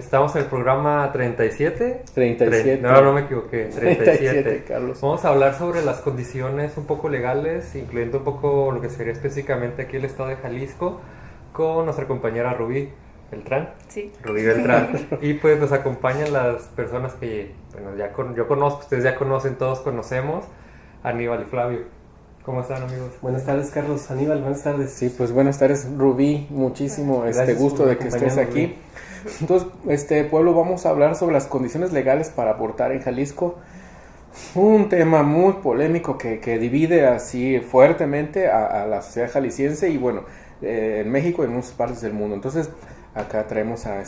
Estamos en el programa 37. 37. No me equivoqué. 37. Carlos. Vamos a hablar sobre las condiciones un poco legales, incluyendo un poco lo que sería específicamente aquí el estado de Jalisco, con nuestra compañera Rubí Beltrán. Sí. Rubí Beltrán. Y pues nos acompañan las personas que, bueno, yo conozco, ustedes ya conocen, todos conocemos, Aníbal y Flavio. ¿Cómo están, amigos? Buenas tardes, Carlos. Aníbal, buenas tardes. Sí, pues buenas tardes, Rubí. Muchísimo gusto de que estés aquí. Entonces, pueblo, vamos a hablar sobre las condiciones legales para abortar en Jalisco. Un tema muy polémico que divide así fuertemente a la sociedad jalisciense y bueno, en México y en muchas partes del mundo. Entonces, acá traemos a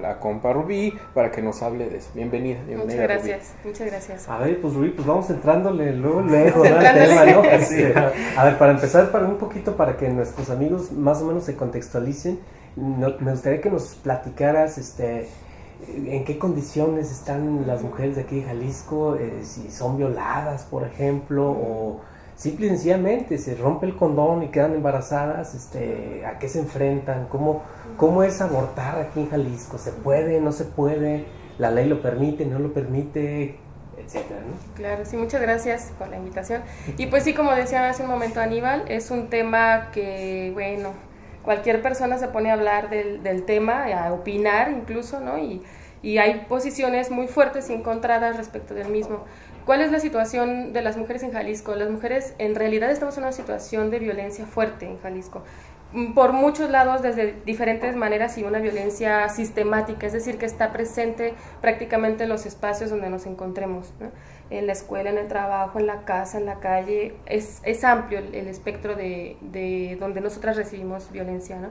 la compa Rubí para que nos hable de eso. Bienvenida Muchas gracias, Rubí. muchas gracias. A ver, pues Rubí, pues vamos entrándole luego ¿no? al tema, ¿no? A ver, para empezar, un poquito para que nuestros amigos más o menos se contextualicen, me gustaría que nos platicaras, en qué condiciones están las mujeres de aquí de Jalisco, si son violadas, por ejemplo, o simple y sencillamente se rompe el condón y quedan embarazadas, ¿a qué se enfrentan? ¿Cómo es abortar aquí en Jalisco? ¿Se puede, no se puede? ¿La ley lo permite, no lo permite? Etcétera, ¿no? Claro, sí, muchas gracias por la invitación. Y pues sí, como decía hace un momento Aníbal, es un tema que, bueno, cualquier persona se pone a hablar del tema, a opinar incluso, ¿no? Y hay posiciones muy fuertes y encontradas respecto del mismo. ¿Cuál es la situación de las mujeres en Jalisco? Las mujeres en realidad estamos en una situación de violencia fuerte en Jalisco. Por muchos lados, desde diferentes maneras y una violencia sistemática, es decir, que está presente prácticamente en los espacios donde nos encontremos, ¿no? En la escuela, en el trabajo, en la casa, en la calle, es amplio el espectro de donde nosotras recibimos violencia, ¿no?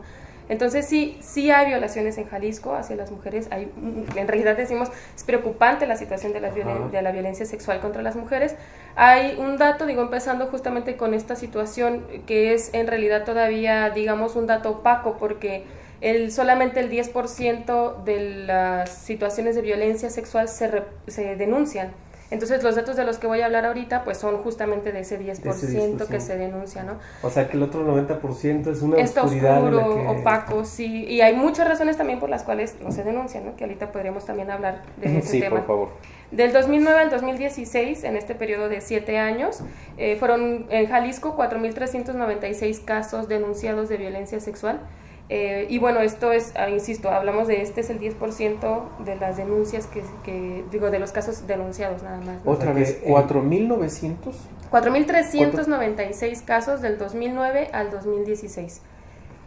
Entonces sí hay violaciones en Jalisco hacia las mujeres, en realidad decimos, es preocupante la situación de la violencia sexual contra las mujeres. Hay un dato, empezando justamente con esta situación, que es en realidad todavía, digamos, un dato opaco, porque solamente el 10% de las situaciones de violencia sexual se denuncian. Entonces los datos de los que voy a hablar ahorita pues son justamente de ese 10% que se denuncia, ¿no? O sea que el otro 90% es una Está oscuridad oscuro, opaco, sí, y hay muchas razones también por las cuales no se denuncian, ¿no? Que ahorita podríamos también hablar de ese tema. Sí, por favor. Del 2009 al 2016, en este periodo de 7 años, fueron en Jalisco 4.396 casos denunciados de violencia sexual. Y bueno, esto es, insisto, hablamos de es el 10% de las denuncias de los casos denunciados nada más, ¿no? Otra vez, 4.900. 4.396 casos del 2009 al 2016,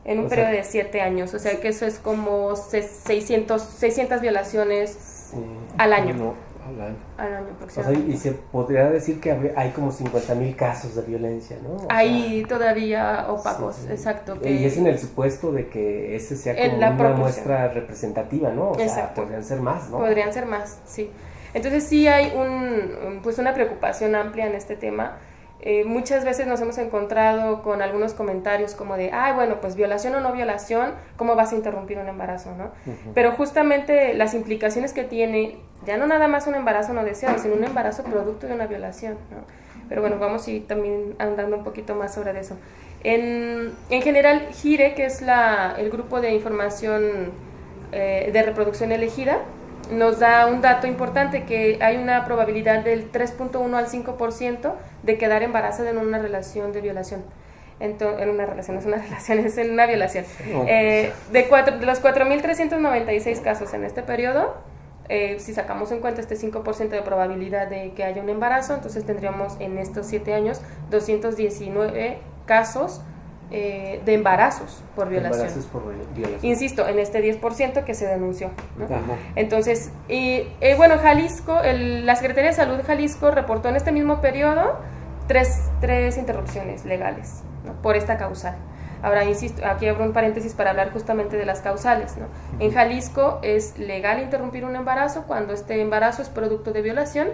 en un periodo de 7 años, o sea que eso es como 600 violaciones al año. No, al año O sea, aproximadamente. y se podría decir que hay como 50,000 casos de violencia, ¿no? Hay todavía opacos, sí. exacto. Y es en el supuesto de que ese sea como la una proporción. Muestra representativa, ¿no? O sea, Exacto. podrían ser más, ¿no? Podrían ser más, sí. Entonces sí hay una preocupación amplia en este tema. Muchas veces nos hemos encontrado con algunos comentarios como de, bueno, pues violación o no violación, ¿cómo vas a interrumpir un embarazo, no? Uh-huh. Pero justamente las implicaciones que tiene, ya no nada más un embarazo no deseado, sino un embarazo producto de una violación, ¿no? Pero bueno, vamos a ir también andando un poquito más sobre eso. En general, GIRE, que es el grupo de información de reproducción elegida, nos da un dato importante, que hay una probabilidad del 3.1 al 5% de quedar embarazada en una relación de violación. En una relación, no es una relación, es en una violación. De los 4.396 casos en este periodo, si sacamos en cuenta este 5% de probabilidad de que haya un embarazo, entonces tendríamos en estos 7 años 219 casos de embarazos por violación. Insisto, en este 10% que se denunció, ¿no? Entonces, bueno, Jalisco, la Secretaría de Salud de Jalisco reportó en este mismo periodo tres interrupciones legales, ¿no? Por esta causal. Ahora, insisto, aquí abro un paréntesis para hablar justamente de las causales, ¿no? En Jalisco es legal interrumpir un embarazo cuando este embarazo es producto de violación,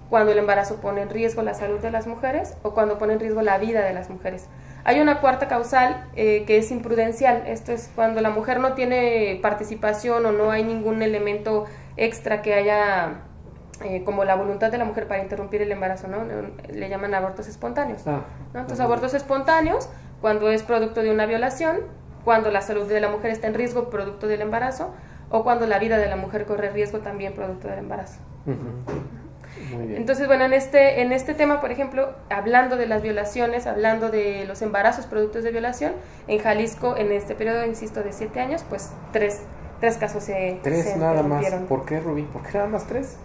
cuando el embarazo pone en riesgo la salud de las mujeres o cuando pone en riesgo la vida de las mujeres. Hay una cuarta causal que es imprudencial. Esto es cuando la mujer no tiene participación o no hay ningún elemento extra que haya como la voluntad de la mujer para interrumpir el embarazo, ¿no? Le llaman abortos espontáneos, ¿no? Entonces, abortos espontáneos, cuando es producto de una violación, cuando la salud de la mujer está en riesgo producto del embarazo, o cuando la vida de la mujer corre riesgo también producto del embarazo. Muy bien. Entonces, bueno, en este tema, por ejemplo, hablando de las violaciones, hablando de los embarazos productos de violación, en Jalisco, en este periodo, insisto, de 7 años, pues tres casos se nada más. interrumpieron. ¿Por qué, Rubí? ¿Por qué nada más 3?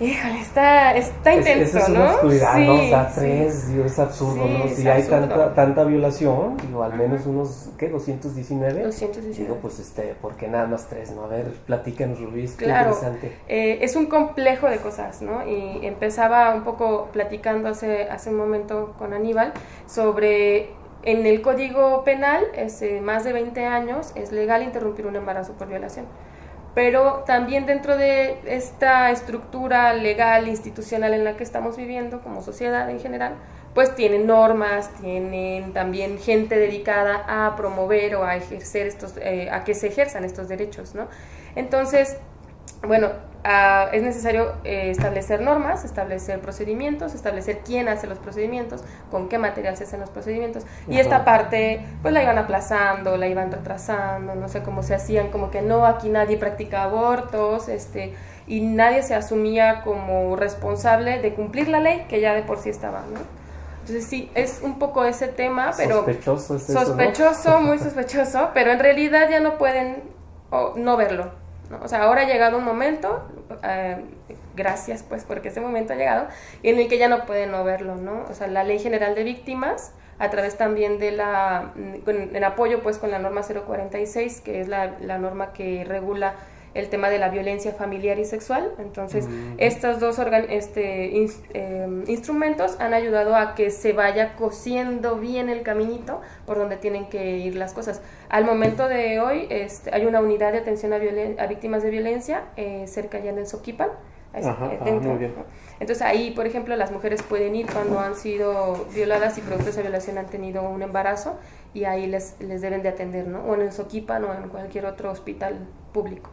Híjole, está intenso, Esa es ¿no? una oscuridad, ¿no? O sea, Sí, 3, digo, es absurdo, Sí, ¿no? es Si hay absurdo. tanta violación, digo, al menos unos, ¿qué? 219. 219. Digo, pues, ¿por qué nada más 3, no? A ver, platícanos, Rubí, qué Claro, interesante. es un complejo de cosas, ¿no? Y empezaba un poco platicando hace un momento con Aníbal sobre, en el Código Penal, más de 20 años, es legal interrumpir un embarazo por violación. Pero también dentro de esta estructura legal, institucional en la que estamos viviendo como sociedad en general, pues tienen normas, tienen también gente dedicada a promover o a ejercer a que se ejerzan estos derechos, ¿no? Entonces, bueno, es necesario establecer normas, establecer procedimientos, establecer quién hace los procedimientos, con qué material se hacen los procedimientos. Y esta parte, pues la iban aplazando, la iban retrasando, no sé cómo se hacían, como que no, aquí nadie practica abortos, y nadie se asumía como responsable de cumplir la ley, que ya de por sí estaba, ¿no? Entonces sí, es un poco ese tema, pero Sospechoso es eso, sospechoso, muy sospechoso, pero en realidad ya no pueden no verlo, ¿no? O sea, ahora ha llegado un momento, gracias pues porque ese momento ha llegado, en el que ya no pueden no verlo, ¿no? O sea, la Ley General de Víctimas, a través también de en apoyo pues con la norma 046, que es la norma que regula el tema de la violencia familiar y sexual. Entonces, estos dos instrumentos han ayudado a que se vaya cosiendo bien el caminito por donde tienen que ir las cosas. Al momento de hoy, hay una unidad de atención a víctimas de violencia cerca ya del Soquipan. Muy bien. Entonces ahí, por ejemplo, las mujeres pueden ir cuando han sido violadas y productos de violación han tenido un embarazo, y ahí les deben de atender, ¿no? O en el Soquipan o en cualquier otro hospital público.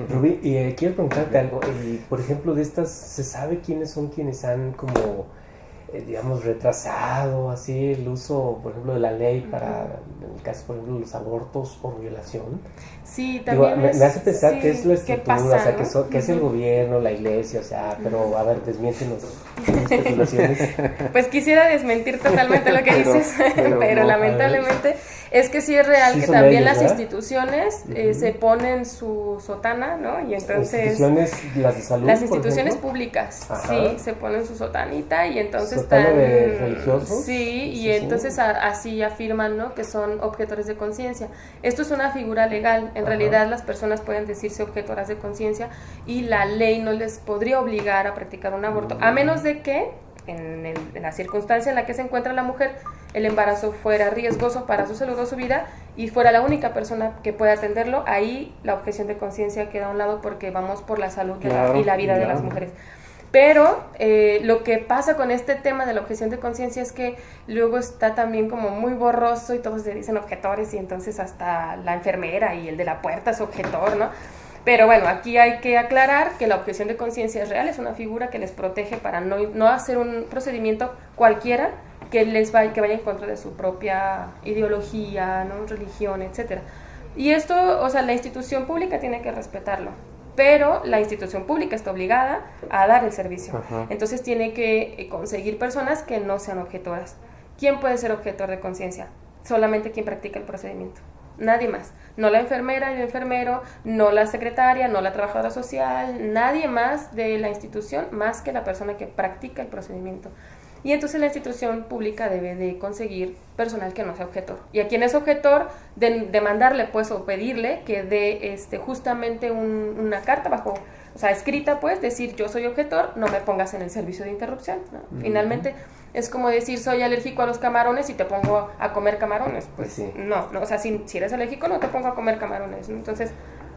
Rubí, quiero preguntarte algo. Por ejemplo, de estas, ¿se sabe quiénes son quienes han como, digamos, retrasado así el uso, por ejemplo, de la ley para, en el caso, por ejemplo, los abortos por violación? Sí, también me hace pensar sí, que es la estructura, pasa, o sea, ¿no? que es el gobierno, la iglesia, o sea, pero a ver, desmiéntenos las especulaciones. Pues quisiera desmentir totalmente lo que dices, pero no, lamentablemente es que sí es real, Sí que son también ellos, las ¿verdad? instituciones se ponen su sotana, ¿no? Y entonces Instituciones, las de salud, las por instituciones ejemplo. públicas, Ajá. sí, se ponen su sotanita y entonces ¿Sotana están... de religiosos? Sí, y Sí, entonces sí. así afirman, ¿no? Que son objetores de conciencia. Esto es una figura legal, en realidad las personas pueden decirse objetoras de conciencia y la ley no les podría obligar a practicar un aborto, a menos de que en la circunstancia en la que se encuentra la mujer, el embarazo fuera riesgoso para su salud o su vida y fuera la única persona que pueda atenderlo. Ahí la objeción de conciencia queda a un lado porque vamos por la salud y la vida de las mujeres. Pero lo que pasa con este tema de la objeción de conciencia es que luego está también como muy borroso y todos se dicen objetores y entonces hasta la enfermera y el de la puerta es objetor, ¿no? Pero bueno, aquí hay que aclarar que la objeción de conciencia es real, es una figura que les protege para no hacer un procedimiento cualquiera que vaya en contra de su propia ideología, ¿no? Religión, etcétera. Y esto, o sea, la institución pública tiene que respetarlo, pero la institución pública está obligada a dar el servicio. Ajá. Entonces tiene que conseguir personas que no sean objetoras. ¿Quién puede ser objetor de conciencia? Solamente quien practica el procedimiento. Nadie más. No la enfermera y el enfermero, no la secretaria, no la trabajadora social, nadie más de la institución más que la persona que practica el procedimiento. Y entonces la institución pública debe de conseguir personal que no sea objetor. Y a quien es objetor, demandarle pues o pedirle que dé justamente una carta bajo, o sea, escrita pues, decir yo soy objetor, no me pongas en el servicio de interrupción, ¿no? Finalmente es como decir soy alérgico a los camarones y te pongo a comer camarones, pues Sí. no, o sea, si eres alérgico no te pongo a comer camarones, ¿no? Entonces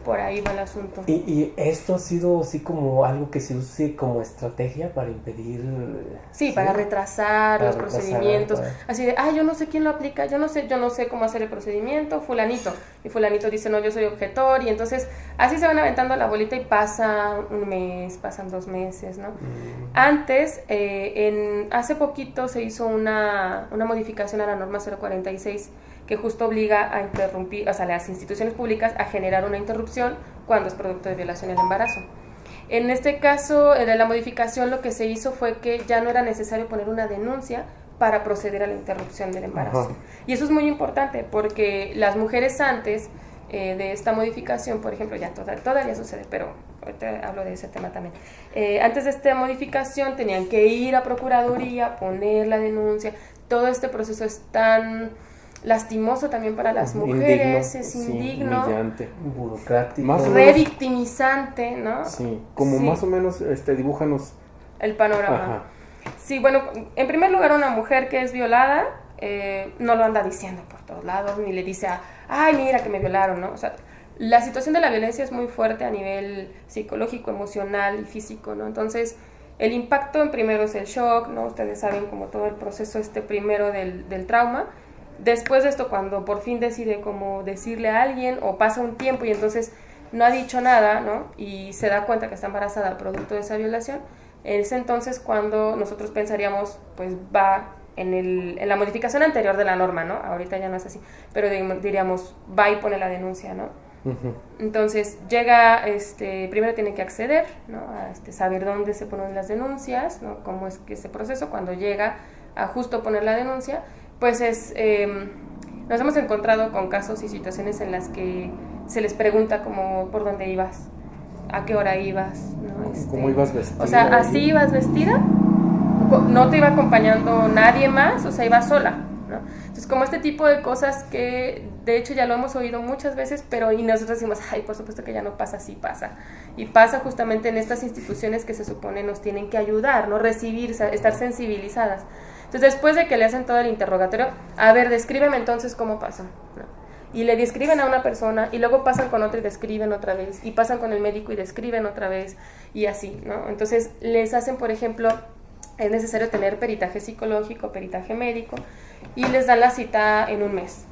por ahí va el asunto. ¿Y esto ha sido así como algo que se use como estrategia para impedir? Sí, para retrasar Para los retrasar, procedimientos, para- así de, yo no sé quién lo aplica, yo no sé cómo hacer el procedimiento, fulanito, y fulanito dice, no, yo soy objetor, y entonces así se van aventando la bolita y pasa un mes, pasan 2 meses, ¿no? Antes, hace poquito se hizo una modificación a la norma 046, que justo obliga a interrumpir, o sea, las instituciones públicas a generar una interrupción cuando es producto de violación el embarazo. En este caso de la modificación, lo que se hizo fue que ya no era necesario poner una denuncia para proceder a la interrupción del embarazo. Ajá. Y eso es muy importante porque las mujeres antes de esta modificación, por ejemplo, ya todavía sucede, pero ahorita hablo de ese tema también. Antes de esta modificación tenían que ir a Procuraduría, poner la denuncia. Todo este proceso es tan lastimoso también para las mujeres, es indigno, humillante, burocrático, revictimizante, ¿no? Sí, como Sí. más o menos dibújanos. El panorama. Ajá. Sí, bueno, en primer lugar, una mujer que es violada no lo anda diciendo por todos lados, ni le dice, ay, mira que me violaron, ¿no? O sea, la situación de la violencia es muy fuerte a nivel psicológico, emocional y físico, ¿no? Entonces, el impacto en primero es el shock, ¿no? Ustedes saben como todo el proceso primero del trauma. Después de esto, cuando por fin decide como decirle a alguien o pasa un tiempo y entonces no ha dicho nada, ¿no? Y se da cuenta que está embarazada producto de esa violación, es entonces cuando nosotros pensaríamos, pues va en la modificación anterior de la norma, ¿no? Ahorita ya no es así, pero diríamos, va y pone la denuncia, ¿no? Uh-huh. Entonces llega, primero tiene que acceder, ¿no? A saber dónde se ponen las denuncias, ¿no? Cómo es que ese proceso, cuando llega a justo poner la denuncia, pues nos hemos encontrado con casos y situaciones en las que se les pregunta como por dónde ibas, a qué hora ibas, ¿no? ¿Cómo ibas vestida? O sea, ¿así ibas vestida? ¿No te iba acompañando nadie más? O sea, ibas sola, ¿no? Entonces, como este tipo de cosas que de hecho ya lo hemos oído muchas veces, pero y nosotros decimos, ay, por supuesto que ya no pasa, sí pasa. Y pasa justamente en estas instituciones que se supone nos tienen que ayudar, ¿no? Recibir, estar sensibilizadas. Entonces, después de que le hacen todo el interrogatorio, a ver, descríbeme entonces cómo pasó, ¿no? Y le describen a una persona y luego pasan con otra y describen otra vez, y pasan con el médico y describen otra vez, y así, ¿no? Entonces, les hacen, por ejemplo, es necesario tener peritaje psicológico, peritaje médico, y les dan la cita en un mes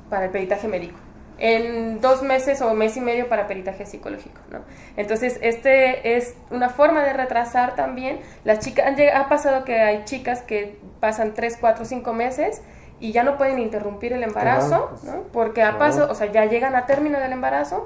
para el peritaje médico, en 2 meses o mes y medio para peritaje psicológico, ¿no? Entonces, es una forma de retrasar también. Las chicas, ha pasado que hay chicas que pasan 3, 4, 5 meses y ya no pueden interrumpir el embarazo, ¿no? Porque o sea, ya llegan a término del embarazo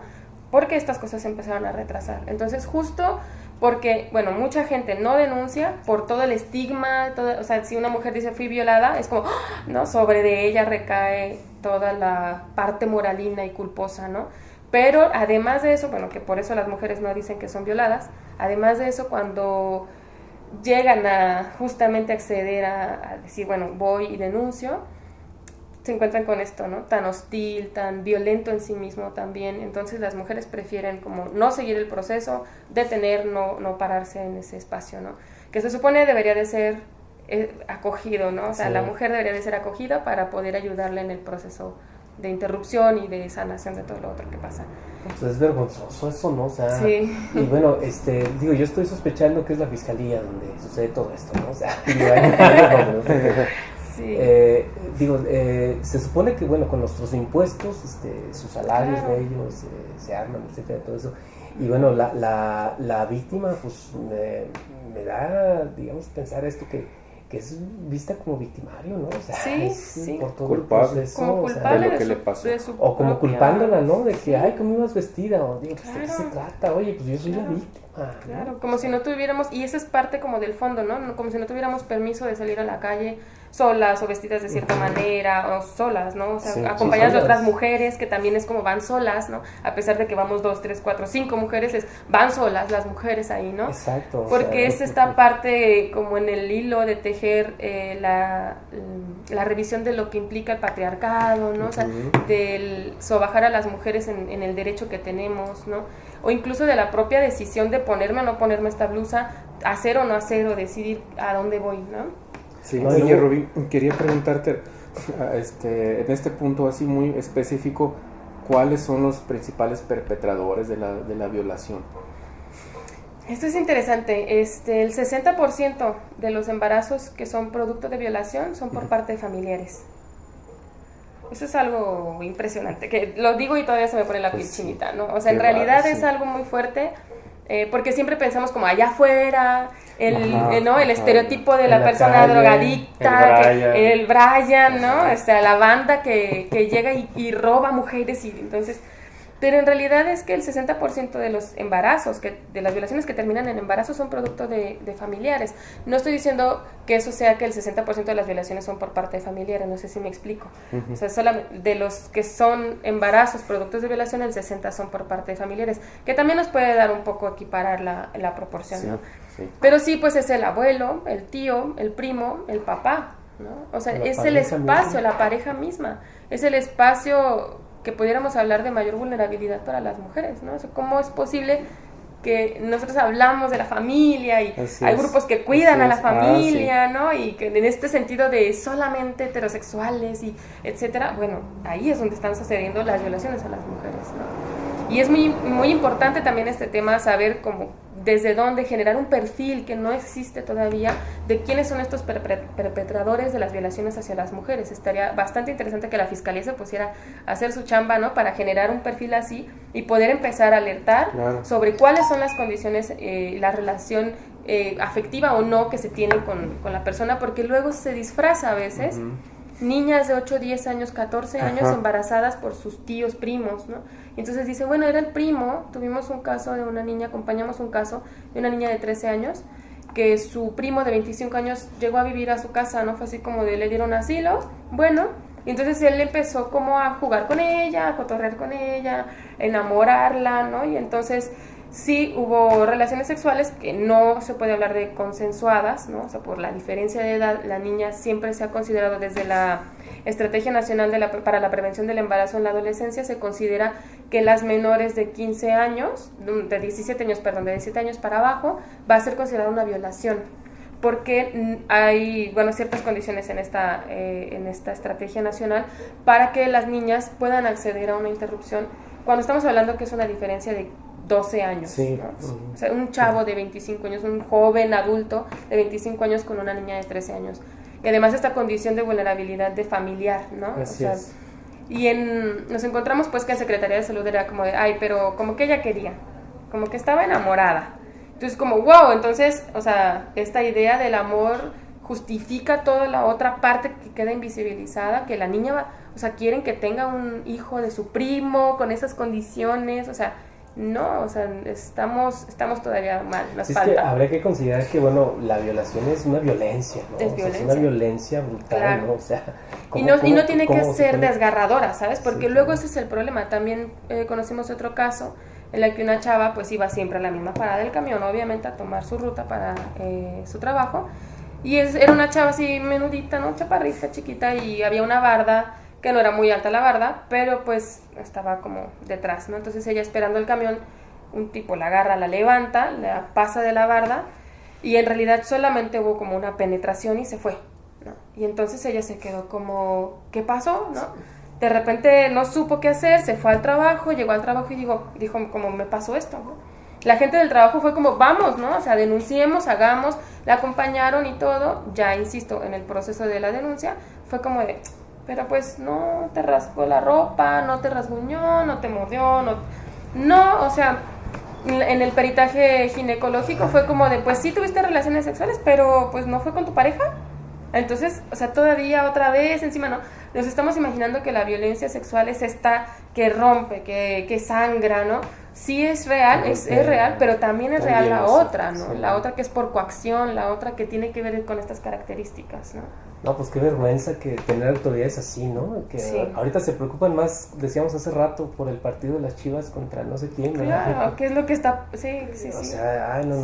porque estas cosas se empezaron a retrasar. Entonces, justo porque, bueno, mucha gente no denuncia por todo el estigma, o sea, si una mujer dice fui violada, es como, ¿no? Sobre de ella recae toda la parte moralina y culposa, ¿no? Pero además de eso, bueno, que por eso las mujeres no dicen que son violadas, además de eso, cuando llegan a justamente acceder a decir, bueno, voy y denuncio, se encuentran con esto, ¿no? Tan hostil, tan violento en sí mismo también. Entonces las mujeres prefieren como no seguir el proceso, detener, no pararse en ese espacio, ¿no? Que se supone debería de ser acogido, ¿no? O sea, sí. La mujer debería de ser acogida para poder ayudarle en el proceso de interrupción y de sanación de todo lo otro que pasa. Pues es vergonzoso eso, ¿no? O sea, sí. Y bueno, digo, yo estoy sospechando que es la fiscalía donde sucede todo esto, ¿no? O sea, sí. Se supone que, bueno, con nuestros impuestos, sus salarios, claro, de ellos se arman, etcétera, todo eso. Y bueno, la víctima, pues, me da, digamos, pensar esto que es vista como victimario, ¿no? O sea, sí. Por todo culpable. el proceso, como culpable, o sea, de lo que le pasó. O como culpándola, ¿no? De que, sí, ay, ¿cómo ibas vestida? O digo, pues, claro, ¿de qué se trata? Oye, pues yo soy la víctima. Claro, como si no tuviéramos, y eso es parte como del fondo, ¿no? Como si no tuviéramos permiso de salir a la calle solas o vestidas de cierta manera, o solas, ¿no? O sea, sí, acompañadas de otras mujeres, que también es como van solas, ¿no? A pesar de que vamos 2, 3, 4, 5 mujeres, van solas las mujeres ahí, ¿no? Exacto. Porque es esta parte como en el hilo de tejer la revisión de lo que implica el patriarcado, ¿no? O sea, del sobajar a las mujeres en el derecho que tenemos, ¿no? O incluso de la propia decisión de ponerme o no ponerme esta blusa, hacer o no hacer, o decidir a dónde voy, ¿no? Sí, oye, Rubí, quería preguntarte, en este punto así muy específico, ¿cuáles son los principales perpetradores de la violación? Esto es interesante. El 60% de los embarazos que son producto de violación son por parte de familiares. Eso es algo impresionante, que lo digo y todavía se me pone la piel chinita, ¿no? O sea, en realidad es algo muy fuerte. porque siempre pensamos como allá afuera, el estereotipo de la persona calle, drogadicta, el Brian, ¿no? La banda que llega y roba mujeres, y entonces... Pero en realidad es que el 60% de los embarazos, de las violaciones que terminan en embarazo, son producto de familiares. No estoy diciendo que eso sea que el 60% de las violaciones son por parte de familiares, no sé si me explico. O sea, solamente de los que son embarazos, productos de violación, el 60% son por parte de familiares, que también nos puede dar un poco equiparar la proporción, ¿no? Sí. Pero sí, pues es el abuelo, el tío, el primo, el papá, ¿no? O sea, es el espacio, misma. La pareja misma, es el espacio... que pudiéramos hablar de mayor vulnerabilidad para las mujeres, ¿no? O sea, ¿cómo es posible que nosotros hablamos de la familia y hay grupos que cuidan a la familia, ¿no? Y que en este sentido de solamente heterosexuales y etcétera, bueno, ahí es donde están sucediendo las violaciones a las mujeres, ¿no? Y es muy, muy importante también este tema, saber cómo desde dónde generar un perfil que no existe todavía de quiénes son estos perpetradores de las violaciones hacia las mujeres. Estaría bastante interesante que la Fiscalía se pusiera a hacer su chamba, ¿no? Para generar un perfil así y poder empezar a alertar sobre cuáles son las condiciones, la relación afectiva o no que se tiene con la persona, porque luego se disfraza a veces niñas de 8, 10 años, 14 años embarazadas por sus tíos, primos, ¿no? Y entonces dice, bueno, era el primo, tuvimos un caso de una niña, acompañamos un caso de una niña de 13 años, que su primo de 25 años llegó a vivir a su casa, ¿no? Fue así como de le dieron asilo, bueno, y entonces él empezó como a jugar con ella, a cotorrear con ella, enamorarla, ¿no? Y entonces... sí hubo relaciones sexuales que no se puede hablar de consensuadas, ¿no? O sea, por la diferencia de edad, la niña siempre se ha considerado desde la Estrategia Nacional para la Prevención del Embarazo en la Adolescencia, se considera que las menores de 15 años, de 17 años para abajo, va a ser considerada una violación, porque hay, bueno, ciertas condiciones en esta Estrategia Nacional para que las niñas puedan acceder a una interrupción, cuando estamos hablando que es una diferencia de 12 años, sí. ¿no? O sea, un chavo de 25 años, un joven adulto de 25 años con una niña de 13 años. Y además esta condición de vulnerabilidad de familiar, ¿no? Así es. Y nos encontramos pues que en Secretaría de Salud era como de, ay, pero como que ella quería, como que estaba enamorada. Entonces como, wow, entonces, o sea, esta idea del amor justifica toda la otra parte que queda invisibilizada, que la niña va, o sea, quieren que tenga un hijo de su primo con esas condiciones, o sea, no, o sea, estamos todavía mal, nos falta. Es que habría que considerar que, bueno, la violación es una violencia, ¿no? Es violencia. O sea, es una violencia brutal, claro. ¿no? O sea, y no tiene que ser desgarradora, ¿sabes? Porque luego ese es el problema. También conocimos otro caso en el que una chava pues iba siempre a la misma parada del camión, obviamente a tomar su ruta para su trabajo, y era una chava así menudita, ¿no? Chaparrita, chiquita, y había una barda que no era muy alta la barda, pero pues estaba como detrás, ¿no? Entonces ella esperando el camión, un tipo la agarra, la levanta, la pasa de la barda, y en realidad solamente hubo como una penetración y se fue, ¿no? Y entonces ella se quedó como, ¿qué pasó? ¿No? De repente no supo qué hacer, se fue al trabajo, llegó al trabajo y dijo como, me pasó esto, ¿no? La gente del trabajo fue como, vamos, ¿no? O sea, denunciemos, hagamos, la acompañaron y todo, ya insisto, en el proceso de la denuncia, fue como de... pero pues no te rasgó la ropa, no te rasguñó, no te mordió, no, o sea, en el peritaje ginecológico fue como de, pues sí tuviste relaciones sexuales, pero pues no fue con tu pareja. Entonces, o sea, todavía otra vez encima, ¿no? Nos estamos imaginando que la violencia sexual es esta que rompe, que sangra, ¿no? Sí es real, es real, pero también es real la otra, ¿no? Sí. La otra que es por coacción, la otra que tiene que ver con estas características, ¿no? No, pues qué vergüenza que tener autoridades así, ¿no? Que sí. Ahorita se preocupan más, decíamos hace rato, por el partido de las Chivas contra no sé quién, ¿verdad? Claro, ¿qué es lo que está...? Sí. O sea, ay, no.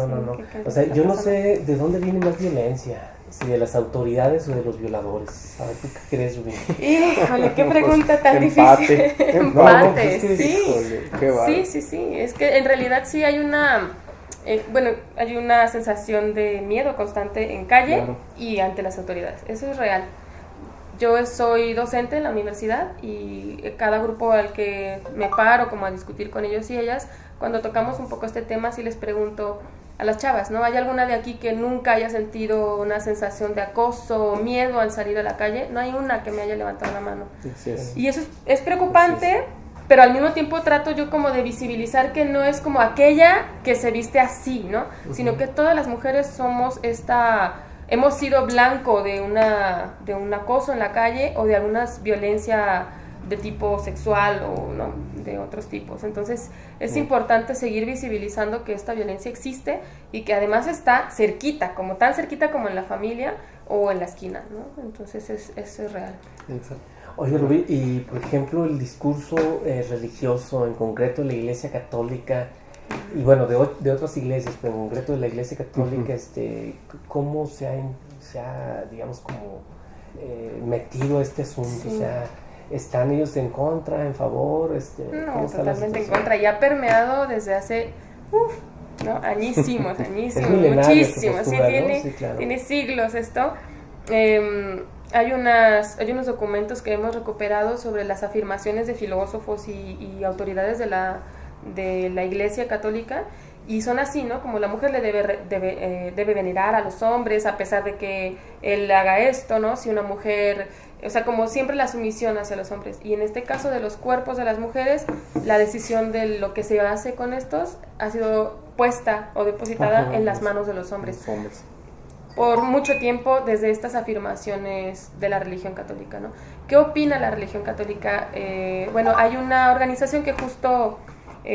O sea, yo no sé de dónde viene más violencia, si de las autoridades o de los violadores. A ver, ¿tú qué crees, Rubén? Híjole, qué pregunta tan difícil. Empate, no, pues es que, sí. Híjole, qué vale. Sí, es que en realidad sí hay una... hay una sensación de miedo constante en calle, claro, y ante las autoridades. Eso es real. Yo soy docente en la universidad y cada grupo al que me paro como a discutir con ellos y ellas, cuando tocamos un poco este tema, sí les pregunto a las chavas, ¿no? ¿Hay alguna de aquí que nunca haya sentido una sensación de acoso o miedo al salir a la calle? No hay una que me haya levantado la mano. Sí. Y eso es preocupante. pero al mismo tiempo trato yo como de visibilizar que no es como aquella que se viste así, ¿no? Sino que todas las mujeres somos hemos sido blanco de un acoso en la calle o de alguna violencia de tipo sexual o ¿no? de otros tipos. Entonces es importante seguir visibilizando que esta violencia existe y que además está cerquita, tan cerquita como en la familia o en la esquina, ¿no? Entonces eso es real. Exacto. Oye, Rubí, y por ejemplo el discurso religioso, en concreto de la Iglesia Católica, y bueno, de otras iglesias, pero en concreto de la Iglesia Católica, ¿cómo se ha digamos, como metido este asunto? Sí. O sea, ¿están ellos en contra, en favor? No, totalmente en contra, y ha permeado desde hace, ¿no? Añísimos, muchísimos, sí, tiene siglos esto. Hay unos documentos que hemos recuperado sobre las afirmaciones de filósofos y autoridades de la Iglesia Católica, y son así, ¿no? Como la mujer le debe venerar a los hombres a pesar de que él haga esto, ¿no? Si una mujer, o sea, como siempre la sumisión hacia los hombres. Y en este caso de los cuerpos de las mujeres, la decisión de lo que se hace con estos ha sido puesta o depositada en las manos de los hombres. Por mucho tiempo desde estas afirmaciones de la religión católica, ¿no? ¿Qué opina la religión católica? Bueno, hay una organización que justo,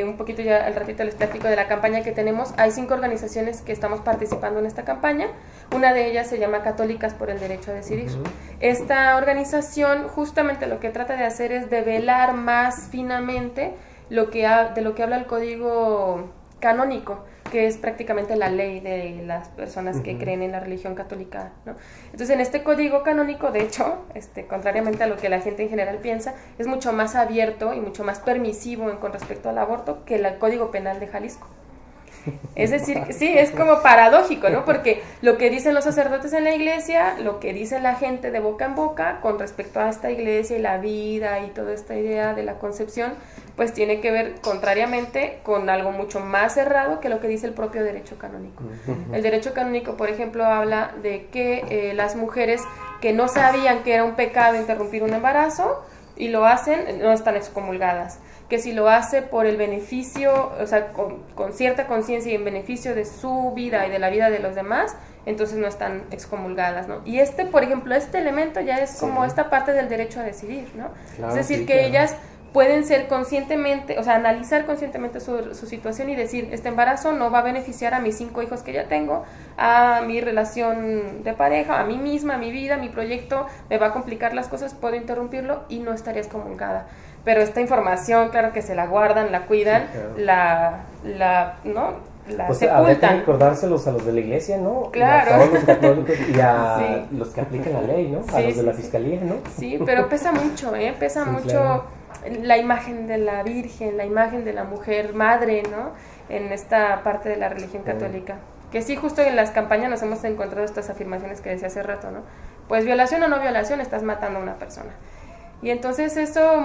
un poquito ya al ratito les platico de la campaña que tenemos. Hay 5 organizaciones que estamos participando en esta campaña. Una de ellas se llama Católicas por el Derecho a Decidir. Esta organización justamente lo que trata de hacer es develar más finamente de lo que habla el Código Canónico, que es prácticamente la ley de las personas que creen en la religión católica, ¿no? Entonces, en este código canónico, de hecho, contrariamente a lo que la gente en general piensa, es mucho más abierto y mucho más permisivo con respecto al aborto que el Código Penal de Jalisco. Es decir, sí, es como paradójico, ¿no? Porque lo que dicen los sacerdotes en la iglesia, lo que dice la gente de boca en boca con respecto a esta iglesia y la vida y toda esta idea de la concepción, pues tiene que ver contrariamente con algo mucho más cerrado que lo que dice el propio derecho canónico. El derecho canónico, por ejemplo, habla de que las mujeres que no sabían que era un pecado interrumpir un embarazo y lo hacen, no están excomulgadas. Que si lo hace por el beneficio, o sea, con cierta conciencia y en beneficio de su vida y de la vida de los demás, entonces no están excomulgadas, ¿no? Y por ejemplo, este elemento ya es como esta parte del derecho a decidir, ¿no? Claro, es decir, que ellas pueden ser conscientemente, o sea, analizar conscientemente su situación y decir, este embarazo no va a beneficiar a mis 5 hijos que ya tengo, a mi relación de pareja, a mí misma, a mi vida, a mi proyecto, me va a complicar las cosas, puedo interrumpirlo y no estaría excomulgada. Pero esta información, claro que se la guardan, la cuidan, sí, claro, ¿no? La pues sepultan. Habría que recordárselos a los de la iglesia, ¿no? Claro. A todos los católicos y a los que aplican la ley, ¿no? A los de la fiscalía, ¿no? Sí, pero pesa mucho, pesa mucho, claro, la imagen de la Virgen, la imagen de la mujer madre, ¿no? En esta parte de la religión católica. Que sí, justo en las campañas nos hemos encontrado estas afirmaciones que decía hace rato, ¿no? Pues violación o no violación, estás matando a una persona. Y entonces eso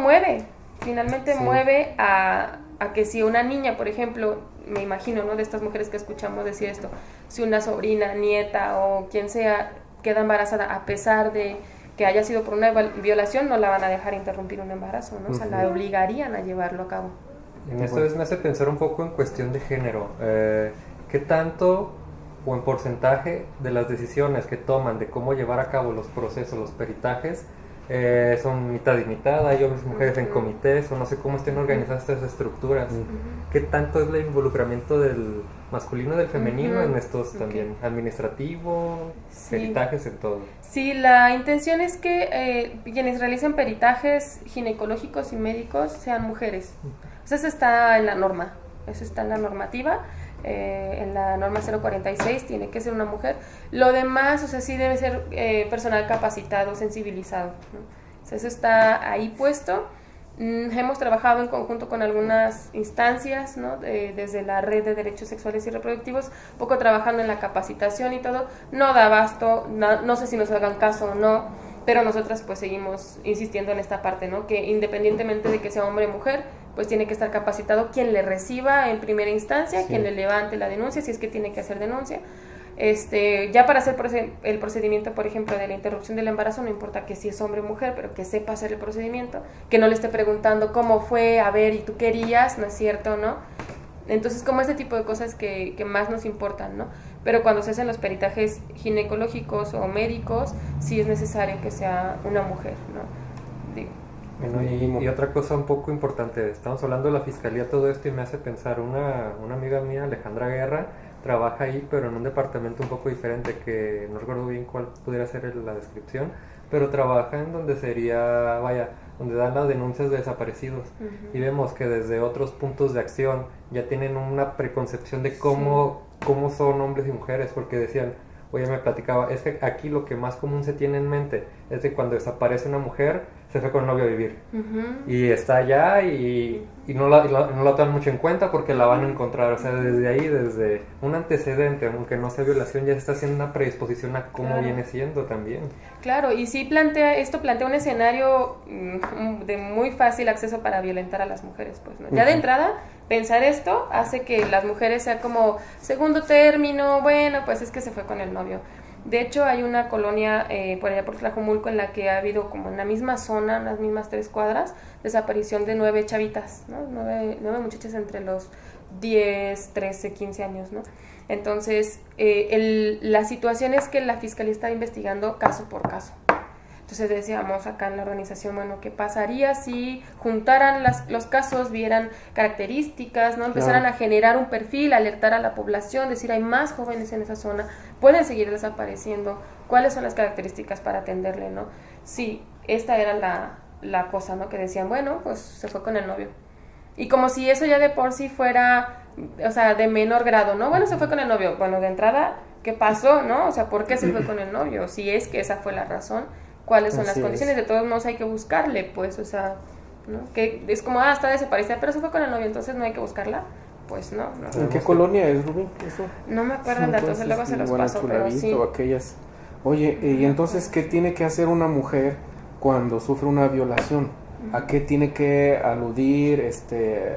finalmente mueve a que si una niña, por ejemplo, me imagino, ¿no? De estas mujeres que escuchamos decir esto, si una sobrina, nieta o quien sea queda embarazada a pesar de que haya sido por una violación, no la van a dejar interrumpir un embarazo, ¿no? O sea, la obligarían a llevarlo a cabo. En esto me hace pensar un poco en cuestión de género. ¿Qué tanto o en porcentaje de las decisiones que toman de cómo llevar a cabo los procesos, los peritajes, son mitad y mitad? Hay hombres y mujeres en comités, o no sé cómo estén organizadas estas estructuras? ¿Qué tanto es el involucramiento del masculino y del femenino en estos también? ¿Administrativo? Peritajes, en todo? Sí, la intención es que quienes realicen peritajes ginecológicos y médicos sean mujeres. O sea, eso está en la norma, eso está en la normativa. En la norma 046 tiene que ser una mujer. Lo demás, o sea, sí debe ser personal capacitado, sensibilizado, ¿no? O sea, eso está ahí puesto. Hemos trabajado en conjunto con algunas instancias, ¿no? Desde la Red de Derechos Sexuales y Reproductivos, un poco trabajando en la capacitación y todo. No da abasto, no sé si nos hagan caso o no, pero nosotras pues seguimos insistiendo en esta parte, ¿no? Que independientemente de que sea hombre o mujer, pues tiene que estar capacitado quien le reciba en primera instancia, quien le levante la denuncia, si es que tiene que hacer denuncia, Ya para hacer el procedimiento, por ejemplo, de la interrupción del embarazo, no importa que si es hombre o mujer, pero que sepa hacer el procedimiento, que no le esté preguntando cómo fue, a ver, ¿y tú querías? ¿No es cierto, no? Entonces, como este tipo de cosas que más nos importan, ¿no? Pero cuando se hacen los peritajes ginecológicos o médicos, sí es necesario que sea una mujer, ¿no? Digo. Bueno, y otra cosa un poco importante, estamos hablando de la fiscalía, todo esto, y me hace pensar, una amiga mía, Alejandra Guerra, trabaja ahí, pero en un departamento un poco diferente, que no recuerdo bien cuál pudiera ser la descripción, pero trabaja en donde sería, donde dan las denuncias de desaparecidos. Y vemos que desde otros puntos de acción ya tienen una preconcepción de cómo son hombres y mujeres, porque decían, oye, me platicaba, es que aquí lo que más común se tiene en mente es de cuando desaparece una mujer, se fue con el novio a vivir. Y está allá y no la toman mucho en cuenta porque la van a encontrar. O sea, desde ahí, desde un antecedente, aunque no sea violación, ya se está haciendo una predisposición a cómo viene siendo también. Claro, y sí plantea un escenario de muy fácil acceso para violentar a las mujeres, pues, ¿no? Ya de entrada, pensar esto hace que las mujeres sea como segundo término, bueno, pues es que se fue con el novio. De hecho, hay una colonia por allá por Tlajomulco en la que ha habido como en la misma zona, en las mismas 3 cuadras, desaparición de 9 chavitas, ¿no? 9 muchachas entre los 10, 13, 15 años, ¿no? Entonces, la situación es que la fiscalía está investigando caso por caso. Entonces decíamos acá en la organización, bueno, ¿qué pasaría si juntaran los casos, vieran características, ¿no? Empezaran a generar un perfil, alertar a la población, decir, hay más jóvenes en esa zona, pueden seguir desapareciendo, ¿cuáles son las características para atenderle, no? Sí, esta era la cosa, ¿no? Que decían, bueno, pues se fue con el novio. Y como si eso ya de por sí fuera, o sea, de menor grado, ¿no? Bueno, se fue con el novio. Bueno, de entrada, ¿qué pasó, no? O sea, ¿por qué se fue con el novio? Si es que esa fue la razón, ¿cuáles son las condiciones? De todos modos hay que buscarle, pues, o sea, ¿no? Que es como, está desaparecida, pero se fue con el novio, entonces no hay que buscarla. Pues no. ¿En qué colonia es, Rubí? ¿Eso? No me acuerdo el dato, luego se los paso, pero sí. O aquellas. Oye, y entonces, ¿qué tiene que hacer una mujer cuando sufre una violación? ¿A qué tiene que aludir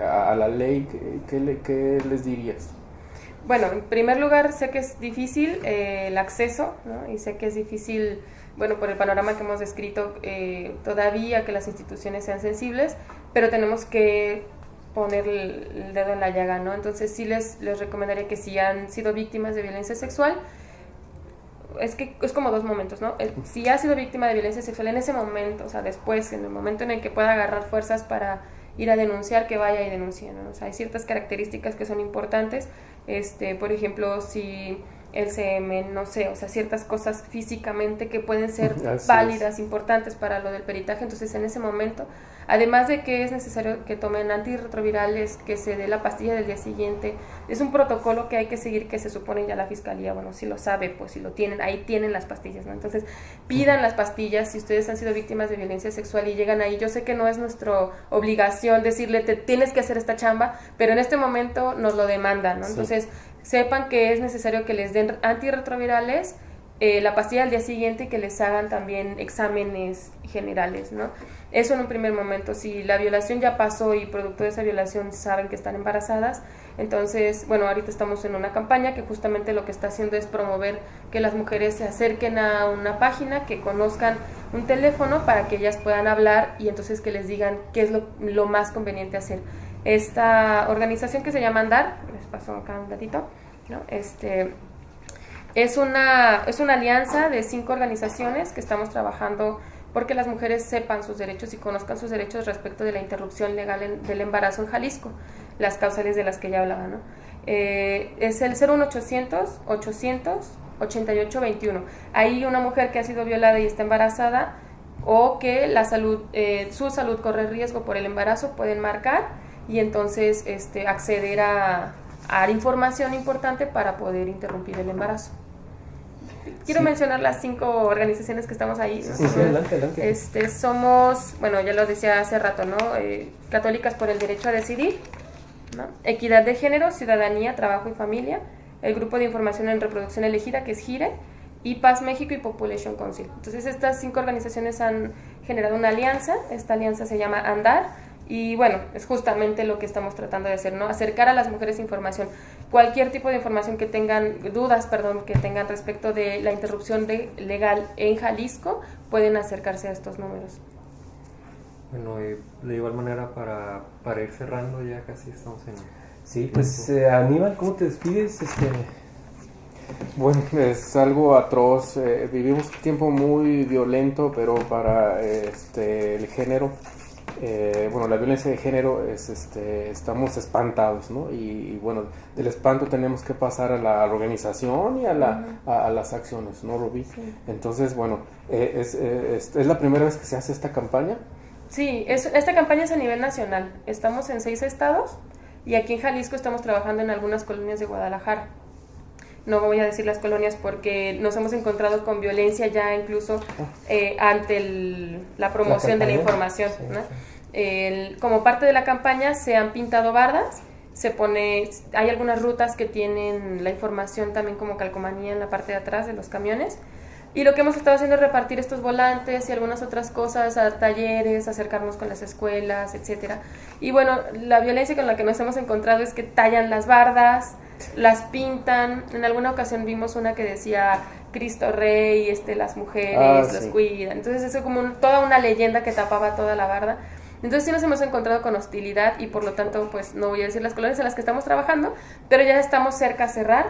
a la ley? ¿Qué les dirías? Bueno, en primer lugar, sé que es difícil el acceso, ¿no? Y sé que es difícil, bueno, por el panorama que hemos descrito, todavía que las instituciones sean sensibles, pero tenemos que poner el dedo en la llaga, ¿no? Entonces sí les recomendaría que si han sido víctimas de violencia sexual, es que es como 2 momentos, ¿no? Si ha sido víctima de violencia sexual en ese momento, o sea, después, en el momento en el que pueda agarrar fuerzas para ir a denunciar, que vaya y denuncie, ¿no? O sea, hay ciertas características que son importantes, por ejemplo, si el semen, no sé, o sea, ciertas cosas físicamente que pueden ser válidas, importantes para lo del peritaje. Entonces, en ese momento, además de que es necesario que tomen antirretrovirales, que se dé la pastilla del día siguiente, es un protocolo que hay que seguir, que se supone ya la fiscalía, bueno, si lo sabe, pues si lo tienen, ahí tienen las pastillas, ¿no? Entonces, pidan las pastillas si ustedes han sido víctimas de violencia sexual y llegan ahí. Yo sé que no es nuestra obligación decirle, te tienes que hacer esta chamba, pero en este momento nos lo demandan, ¿no? Entonces, sepan que es necesario que les den antirretrovirales, la pastilla al día siguiente, y que les hagan también exámenes generales, ¿no? Eso en un primer momento. Si la violación ya pasó y producto de esa violación saben que están embarazadas, entonces, bueno, ahorita estamos en una campaña que justamente lo que está haciendo es promover que las mujeres se acerquen a una página, que conozcan un teléfono para que ellas puedan hablar y entonces que les digan qué es lo más conveniente hacer. Esta organización que se llama Andar, les paso acá un datito, ¿no? Es una alianza de 5 organizaciones que estamos trabajando porque las mujeres sepan sus derechos y conozcan sus derechos respecto de la interrupción legal del embarazo en Jalisco, las causales de las que ya hablaba, ¿no? Es el 01800 800 8821. Ahí una mujer que ha sido violada y está embarazada o que su salud corre riesgo por el embarazo pueden marcar y entonces acceder a información importante para poder interrumpir el embarazo. Quiero mencionar las 5 organizaciones que estamos ahí. Sí, adelante. Somos, bueno, ya lo decía hace rato, ¿no? Católicas por el Derecho a Decidir, ¿no? Equidad de Género, Ciudadanía, Trabajo y Familia, el Grupo de Información en Reproducción Elegida, que es GIRE, y Paz México y Population Council. Entonces estas 5 organizaciones han generado una alianza. Esta alianza se llama Andar. Y bueno, es justamente lo que estamos tratando de hacer, ¿no? Acercar a las mujeres información. cualquier tipo de información que tengan, dudas, que tengan respecto de la interrupción legal en Jalisco, pueden acercarse a estos números. Bueno, y de igual manera para ir cerrando, ya casi estamos en... Sí, pues Aníbal, ¿cómo te despides? Bueno, es algo atroz, vivimos un tiempo muy violento, pero para el género, la violencia de género estamos espantados, ¿no? Y bueno, del espanto tenemos que pasar a la organización y a las acciones, ¿no, Rubí? Sí. Entonces, bueno, ¿es la primera vez que se hace esta campaña? Sí, esta campaña es a nivel nacional. Estamos en 6 estados y aquí en Jalisco estamos trabajando en algunas colonias de Guadalajara. No voy a decir las colonias porque nos hemos encontrado con violencia ya incluso ante la promoción de la información, sí, ¿no? Sí. Como parte de la campaña se han pintado bardas, hay algunas rutas que tienen la información también como calcomanía en la parte de atrás de los camiones. Y lo que hemos estado haciendo es repartir estos volantes y algunas otras cosas a talleres, acercarnos con las escuelas, etcétera. Y bueno, la violencia con la que nos hemos encontrado es que tallan las bardas, las pintan. En alguna ocasión vimos una que decía Cristo Rey, las mujeres los cuidan. Entonces eso es como toda una leyenda que tapaba toda la barda. Entonces sí nos hemos encontrado con hostilidad y por lo tanto pues no voy a decir las colonias en las que estamos trabajando, pero ya estamos cerca a cerrar,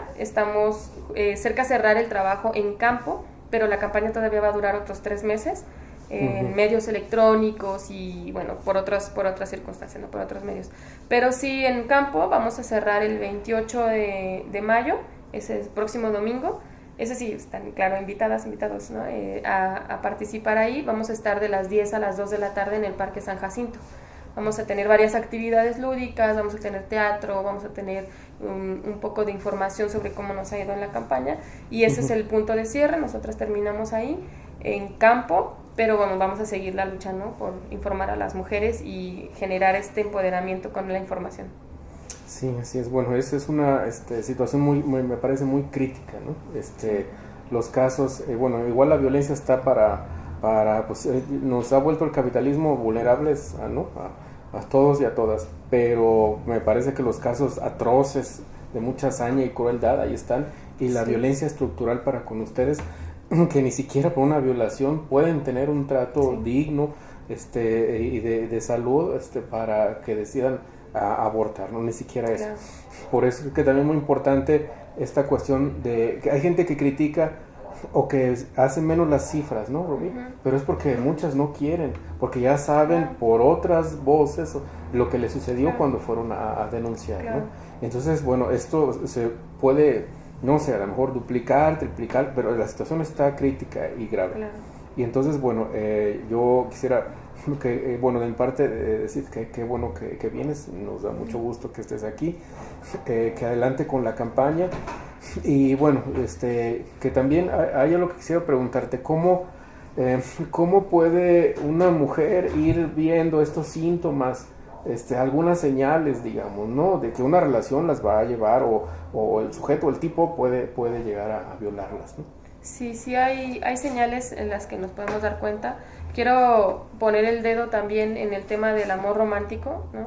el trabajo en campo, pero la campaña todavía va a durar otros 3 meses en medios electrónicos y bueno, por otras circunstancias, no por otros medios. Pero sí, en campo vamos a cerrar el 28 de mayo, ese próximo domingo. Ese sí, están, claro, invitados, ¿no? A participar ahí. Vamos a estar de las 10 a las 2 de la tarde en el Parque San Jacinto. Vamos a tener varias actividades lúdicas, vamos a tener teatro, vamos a tener un poco de información sobre cómo nos ha ido en la campaña y ese es el punto de cierre. Nosotras terminamos ahí en campo, pero bueno, vamos a seguir la lucha, ¿no? Por informar a las mujeres y generar este empoderamiento con la información. Sí, así es. Bueno, esa es una situación me parece muy crítica, ¿no? Los casos, igual la violencia está para pues nos ha vuelto el capitalismo vulnerables a todos y a todas, pero me parece que los casos atroces de mucha hazaña y crueldad ahí están, y la violencia estructural para con ustedes, que ni siquiera por una violación pueden tener un trato digno y de salud para que decidan abortar, no, ni siquiera eso. Por eso es que también es muy importante esta cuestión de que hay gente que critica o que hacen menos las cifras, ¿no, Rubí? Pero es porque muchas no quieren, porque ya saben por otras voces lo que les sucedió cuando fueron a denunciar, ¿no? Entonces, bueno, esto se puede, no sé, a lo mejor duplicar, triplicar, pero la situación está crítica y grave. Y entonces, bueno, yo quisiera que, de mi parte, decir que bueno que vienes, nos da mucho gusto que estés aquí, que adelante con la campaña. Y bueno, que también hay algo que quisiera preguntarte, ¿cómo puede una mujer ir viendo estos síntomas, algunas señales, digamos, ¿no? De que una relación las va a llevar o el sujeto o el tipo puede llegar a violarlas, ¿no? Sí, hay señales en las que nos podemos dar cuenta. Quiero poner el dedo también en el tema del amor romántico, ¿no?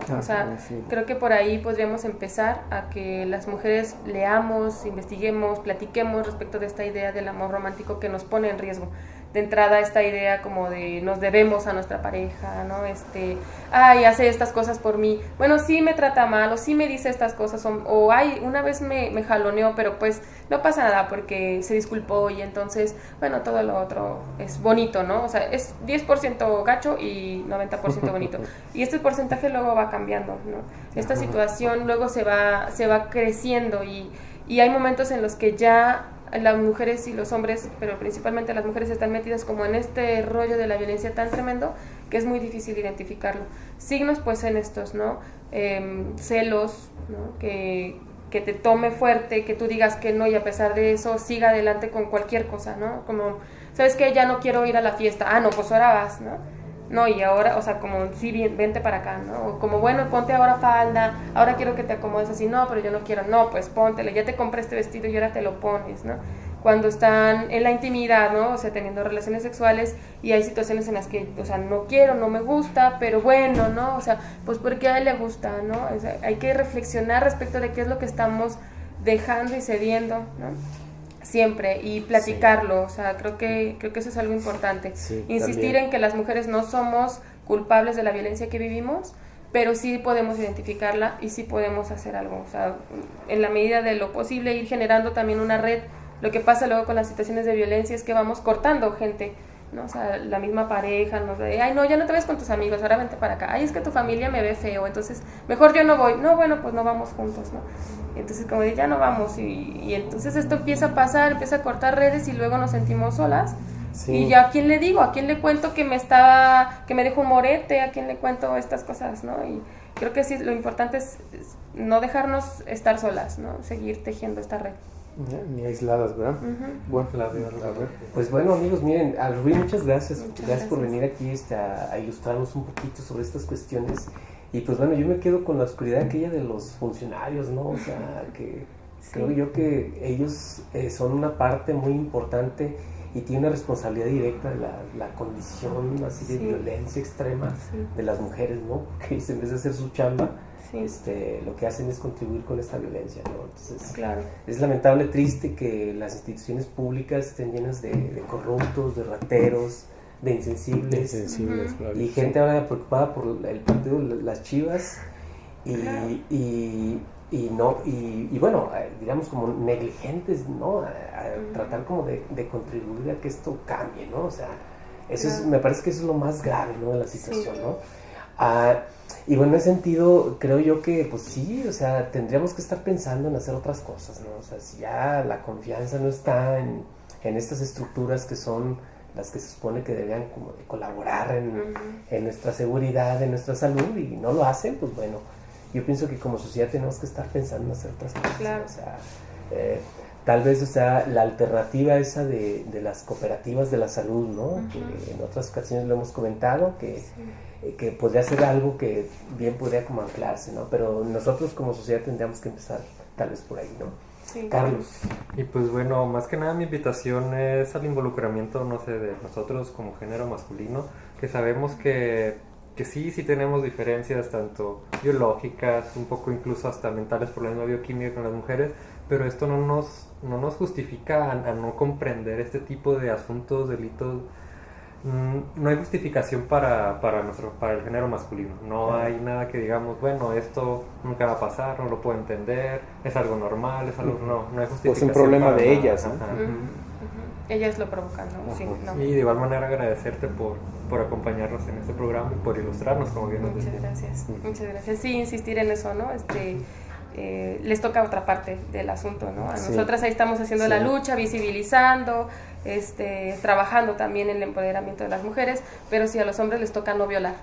Creo que por ahí podríamos empezar a que las mujeres leamos, investiguemos, platiquemos respecto de esta idea del amor romántico que nos pone en riesgo. De entrada, esta idea como de nos debemos a nuestra pareja, ¿no? Hace estas cosas por mí. Bueno, sí me trata mal, o sí me dice estas cosas, una vez me jaloneó, pero pues no pasa nada porque se disculpó y entonces, bueno, todo lo otro es bonito, ¿no? O sea, es 10% gacho y 90% bonito. Y este porcentaje luego va cambiando, ¿no? Esta situación luego se va creciendo y hay momentos en los que ya las mujeres y los hombres, pero principalmente las mujeres, están metidas como en este rollo de la violencia tan tremendo que es muy difícil identificarlo. Signos pues en estos, ¿no? Celos, ¿no? Que te tome fuerte, que tú digas que no y a pesar de eso siga adelante con cualquier cosa, ¿no? Como, ¿sabes qué? Ya no quiero ir a la fiesta. No, pues ahora vas, ¿no? No, y ahora, o sea, como, sí, vente para acá, ¿no? O como, bueno, ponte ahora falda, ahora quiero que te acomodes así. No, pero yo no quiero. No, pues póntele, ya te compré este vestido y ahora te lo pones, ¿no? Cuando están en la intimidad, ¿no? O sea, teniendo relaciones sexuales y hay situaciones en las que, o sea, no quiero, no me gusta, pero bueno, ¿no? O sea, pues porque a él le gusta, ¿no? O sea, hay que reflexionar respecto de qué es lo que estamos dejando y cediendo, ¿no? Siempre, y platicarlo, o sea, creo que eso es algo importante. Sí, insistir también. en que las mujeres no somos culpables de la violencia que vivimos, pero sí podemos identificarla y sí podemos hacer algo, o sea, en la medida de lo posible ir generando también una red. Lo que pasa luego con las situaciones de violencia es que vamos cortando gente, ¿no? O sea, la misma pareja nos ve, ay, no, ya no te ves con tus amigos, ahora vente para acá, ay, es que tu familia me ve feo, entonces mejor yo no voy, no, bueno, pues no vamos juntos, ¿no? Entonces como de ya no vamos, y entonces esto empieza a pasar, empieza a cortar redes y luego nos sentimos solas. Sí. Y ya, ¿a quién le digo? ¿A quién le cuento que me dejó un morete? ¿A quién le cuento estas cosas, no? Y creo que sí, lo importante es no dejarnos estar solas, ¿no? Seguir tejiendo esta red. Ni aisladas, ¿verdad? Bueno, La verdad. Pues bueno, amigos, miren, a Rubí, muchas gracias. Muchas Gracias por gracias. venir aquí a ilustrarnos un poquito sobre estas cuestiones. Y pues bueno, yo me quedo con la oscuridad aquella de los funcionarios, ¿no? O sea, que Sí. creo yo que ellos son una parte muy importante y tienen una responsabilidad directa de la condición así de Sí. violencia extrema Sí. de las mujeres, ¿no? Porque ellos, en vez de hacer su chamba, Sí. lo que hacen es contribuir con esta violencia, ¿no? Entonces, Claro. es lamentable, triste que las instituciones públicas estén llenas de corruptos, de rateros, de insensibles, sensibles, claro. y gente ahora preocupada por el partido de las Chivas y, Claro. y bueno, digamos como negligentes, ¿no? A tratar como de contribuir a que esto cambie, ¿no? O sea, eso es, Claro. me parece que eso es lo más grave, ¿no? De la situación, Sí. ¿no? Y bueno, en ese sentido, creo yo que, pues sí, o sea, tendríamos que estar pensando en hacer otras cosas, ¿no? O sea, si ya la confianza no está en estas estructuras que son las que se supone que deberían como de colaborar en nuestra seguridad, en nuestra salud, y no lo hacen, pues bueno, yo pienso que como sociedad tenemos que estar pensando en hacer otras cosas, Claro. ¿no? O sea, tal vez, o sea, la alternativa esa de las cooperativas de la salud, ¿no? Que en otras ocasiones lo hemos comentado, que podría ser algo que bien podría como anclarse, ¿no? Pero nosotros como sociedad tendríamos que empezar tal vez por ahí, ¿no? Sí. Carlos. Y pues bueno, más que nada mi invitación es al involucramiento, no sé, de nosotros como género masculino, que sabemos que sí tenemos diferencias tanto biológicas, un poco incluso hasta mentales por la misma bioquímica con las mujeres, pero esto no nos justifica a no comprender este tipo de asuntos, delitos. No hay justificación para el género masculino. No hay nada que digamos, bueno, esto nunca va a pasar, no lo puedo entender, es algo normal, es algo, no hay justificación. Pues un problema para de nada. ellas, ¿no? Ajá. Ellas lo provocan, ¿no? Sí, no. Y de igual manera agradecerte por acompañarnos en este programa y por ilustrarnos, como bien nos Muchas decías. gracias, muchas gracias. Sí, insistir en eso, ¿no? Les toca otra parte del asunto, ¿no? A Sí. nosotras ahí estamos haciendo Sí. la lucha, visibilizando, trabajando también en el empoderamiento de las mujeres, pero sí a los hombres les toca no violar,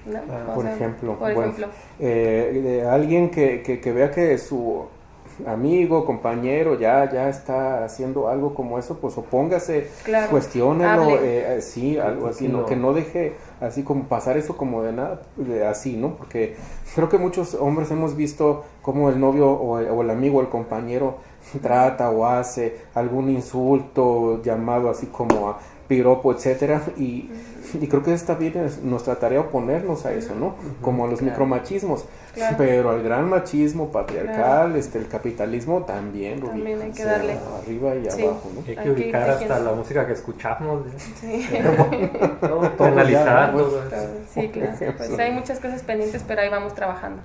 ¿no? O Por sea, ejemplo, por bueno, ejemplo. de alguien que vea que su amigo, compañero ya está haciendo algo como eso, pues opóngase, Claro. cuestiónelo, Hable. sí, algo así, Sí, ¿no? no. Que no deje así como pasar eso como de nada, así, ¿no? Porque creo que muchos hombres hemos visto cómo el novio o el amigo o el compañero trata o hace algún insulto llamado así como a piropo, etcétera, y creo que está bien nuestra tarea oponernos a eso, ¿no? Como a los Claro. micromachismos, Claro. pero al gran machismo patriarcal, el capitalismo también, Rubí. También hay que O sea, darle. arriba y Sí. abajo, ¿no? Hay Hay que que ubicar ir hasta tejiendo. la música que escuchamos, Sí. analizar ya, todo pues, eso. Sí, claro. Pues hay muchas cosas pendientes, pero ahí vamos trabajando.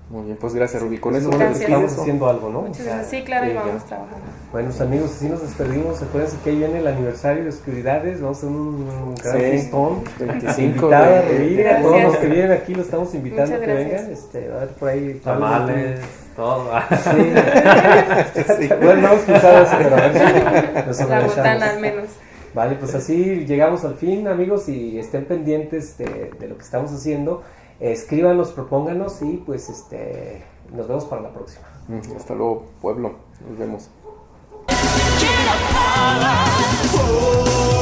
Muy bien, pues gracias, Rubí. Con eso Gracias. Estamos haciendo algo, ¿no? Muchas O sea, gracias. Sí, claro, ahí ya. vamos trabajando. Bueno, amigos, así nos despedimos. Acuérdense que ahí viene el aniversario de Oscuridades. Vamos a hacer un gran Sí, fiestón. 25 Invitada, de... Rubí, Gracias. a todos los que vienen aquí los estamos invitando Muchas a que gracias. vengan. Va a haber por ahí Tamales, todo. Sí. Bueno, no hemos escuchado eso, pero a ver si nos La organizamos. botana al menos. Vale, pues así llegamos al fin, amigos, y estén pendientes de lo que estamos haciendo. Escríbanos, propónganos y pues nos vemos para la próxima. Hasta luego, pueblo. Nos vemos. Get up,